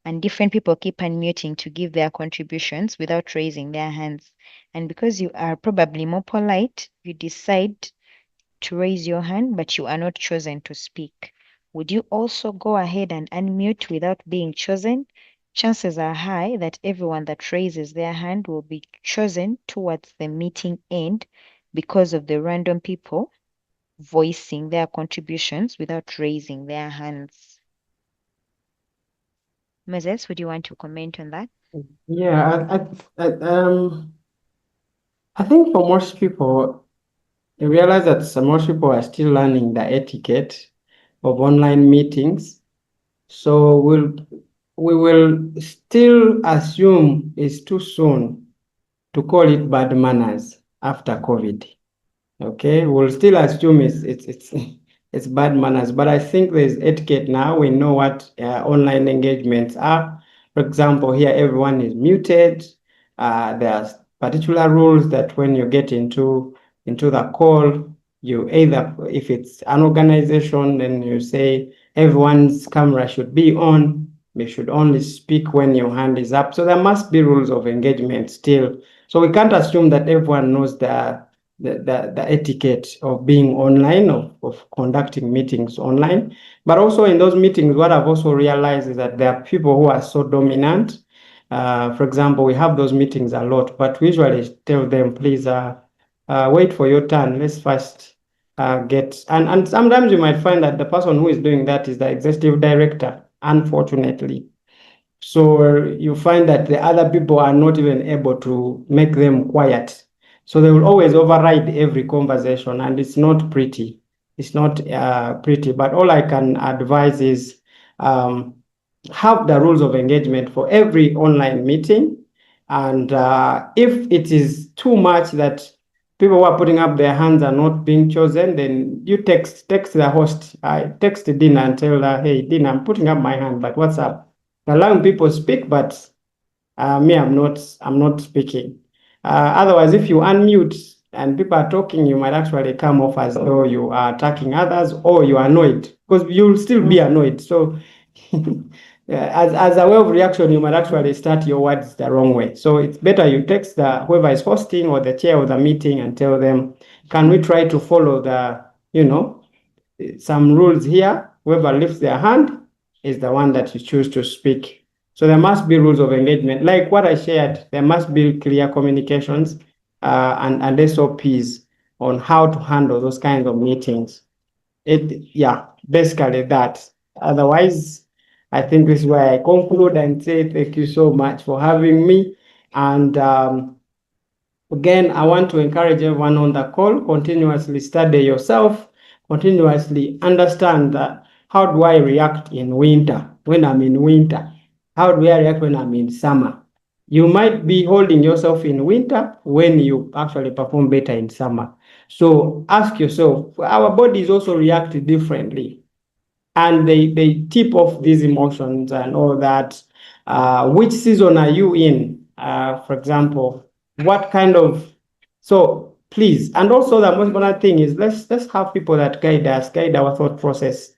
and different people keep unmuting to give their contributions without raising their hands? And because you are probably more polite, you decide to raise your hand, but you are not chosen to speak. Would you also go ahead and unmute without being chosen? Chances are high that everyone that raises their hand will be chosen towards the meeting end because of the random people voicing their contributions without raising their hands. Moses, would you want to comment on that? Yeah, I think for most people, you realize that most people are still learning the etiquette of online meetings. So we will still assume it's too soon to call it bad manners after COVID. Okay, we'll still assume it's bad manners, but I think there's etiquette now. We know what online engagements are. For example, here everyone is muted. There are particular rules that when you get into the call, you either, if it's an organization, then you say everyone's camera should be on. They should only speak when your hand is up. So there must be rules of engagement still. So we can't assume that everyone knows the etiquette of being online, of conducting meetings online. But also in those meetings, what I've also realized is that there are people who are so dominant. For example, we have those meetings a lot, but we usually tell them, please wait for your turn. Let's first get, and sometimes you might find that the person who is doing that is the executive director, unfortunately. So you find that the other people are not even able to make them quiet. So they will always override every conversation, and it's not pretty. It's not pretty. But all I can advise is have the rules of engagement for every online meeting. And if it is too much that people who are putting up their hands are not being chosen, then you text the host. I text Dina and tell her, hey, Dina, I'm putting up my hand, but what's up? Allowing people speak, but me, I'm not speaking. Otherwise, if you unmute and people are talking, you might actually come off as though you are attacking others or you are annoyed, because you'll still be annoyed. So as a way of reaction, you might actually start your words the wrong way. So it's better you text whoever is hosting or the chair of the meeting and tell them, can we try to follow the, some rules here? Whoever lifts their hand is the one that you choose to speak. So there must be rules of engagement. Like what I shared, there must be clear communications and SOPs on how to handle those kinds of meetings. Basically that. Otherwise, I think this is where I conclude and say thank you so much for having me. And again, I want to encourage everyone on the call, continuously study yourself, continuously understand that how do I react in winter, when I'm in winter? How do I react when I'm in summer? You might be holding yourself in winter when you actually perform better in summer. So ask yourself, our bodies also react differently and they tip off these emotions and all that. Which season are you in? For example, what kind of, so please, and also the most important thing is let's have people that guide us, guide our thought process.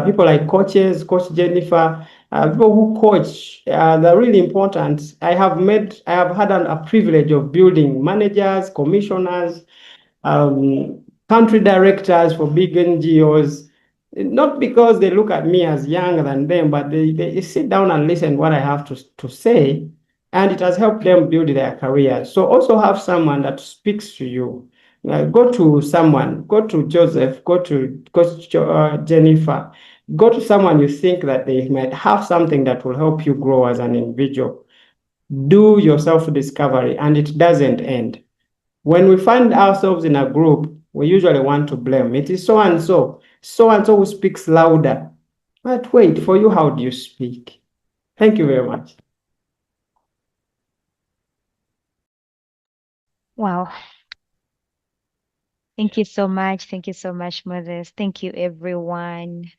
People like coaches, Coach Jennifer, people who coach, they're really important. I have had a privilege of building managers, commissioners, country directors for big NGOs, not because they look at me as younger than them, but they sit down and listen what I have to say, and it has helped them build their careers. So also have someone that speaks to you. Go to someone, go to Joseph, go to Coach Jennifer, go to someone you think that they might have something that will help you grow as an individual. Do your self-discovery, and it doesn't end. When we find ourselves in a group, we usually want to blame. It is so and so who speaks louder. But wait, for you, how do you speak? Thank you very much. Wow. Thank you so much. Thank you so much, Moses. Thank you, everyone.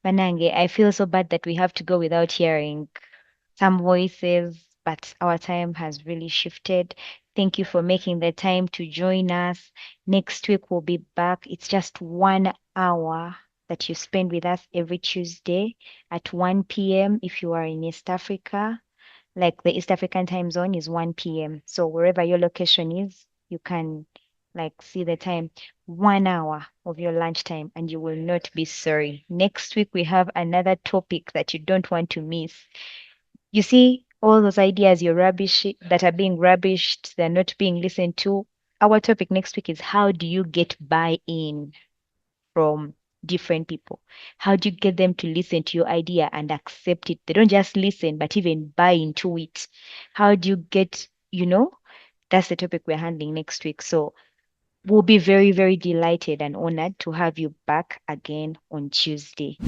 Manange, I feel so bad that we have to go without hearing some voices, but our time has really shifted. Thank you for making the time to join us. Next week, we'll be back. It's just 1 hour that you spend with us every Tuesday at 1 p.m. if you are in East Africa. Like the East African time zone is 1 p.m. So wherever your location is, you can like see the time. 1 hour of your lunchtime, and you will not be sorry. Next week, we have another topic that you don't want to miss. You see, all those ideas that are being rubbished, they're not being listened to. Our topic next week is how do you get buy-in from different people? How do you get them to listen to your idea and accept it? They don't just listen, but even buy into it. How do you get, that's the topic we're handling next week. So we'll be very, very delighted and honored to have you back again on Tuesday.